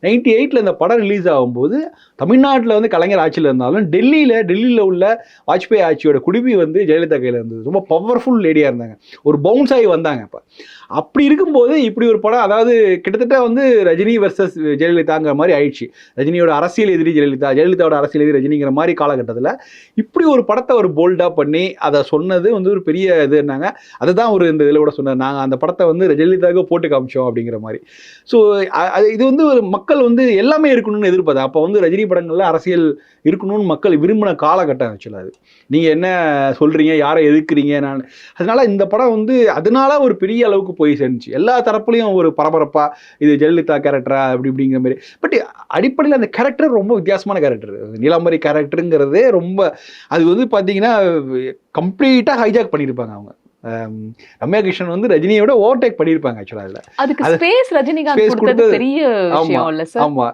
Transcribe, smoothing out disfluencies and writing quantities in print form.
98ல் இந்த படம் ரிலீஸ் ஆகும்போது தமிழ்நாட்டில் வந்து கலைஞர் ஆட்சியில் இருந்தாலும் டெல்லியில் உள்ள வாஜ்பாய் ஆட்சியோட குடுமி வந்து ஜெயலலிதா கையில் இருந்தது. ரொம்ப பவர்ஃபுல் லேடியாக இருந்தாங்க, ஒரு பவுன்ஸ் ஆகி வந்தாங்க. இப்போ அப்படி இருக்கும்போது இப்படி ஒரு படம், அதாவது கிட்டத்தட்ட வந்து ரஜினி வர்சஸ் ஜெயலலிதாங்கிற மாதிரி ஆயிடுச்சு. ரஜினியோட அரசியல் எதிரி ஜெயலலிதா, ஜெயலலிதாவோட அரசியல் எதிரி ரஜினிங்கிற மாதிரி காலகட்டத்தில் இப்படி ஒரு படத்தை ஒரு போல்டாக பண்ணி அதை சொன்னது வந்து ஒரு பெரிய இதுன்னாங்க. அதுதான் ஒரு இந்த இதில் கூட சொன்னார், நாங்கள் அந்த படத்தை வந்து ஜெயலலிதாவுக்கு போட்டு காமிச்சோம் அப்படிங்கிற மாதிரி. ஸோ இது வந்து ஒரு மக்கள் வந்து எல்லாமே இருக்கணும்னு எதிர்பார்த்தாங்க. அப்போ வந்து ரஜினி படங்கள்ல அரசியல் இருக்கணும்னு மக்கள் விரும்பின காலகட்டம் ஆக்சுவலாக அது. நீங்கள் என்ன சொல்கிறீங்க, யாரை எதிர்க்கிறீங்க, நான் அதனால இந்த படம் வந்து அதனால ஒரு பெரிய அளவுக்கு போய் சேர்ந்துச்சு. எல்லா தரப்புலையும் ஒரு பரபரப்பாக இது ஜெயலலிதா கேரக்டரா அப்படி இப்படிங்கிற மாதிரி. பட் அடிப்படையில் அந்த கேரக்டர் ரொம்ப வித்தியாசமான கேரக்டர். நீலாம்பரி கேரக்டருங்கிறதே ரொம்ப, அது வந்து பார்த்தீங்கன்னா கம்ப்ளீட்டாக ஹைஜாக் பண்ணியிருப்பாங்க அவங்க. ரம்யா கிருஷ்ணன் வந்து ரஜினியோட ஓவர்டேக் பண்ணியிருப்பாங்க ஆக்சுவலாக. அதில் அதுக்கு ஸ்பேஸ் ரஜினிகாந்த் கொடுத்தது பெரிய விஷயம் இல்ல சார்? ஆமா,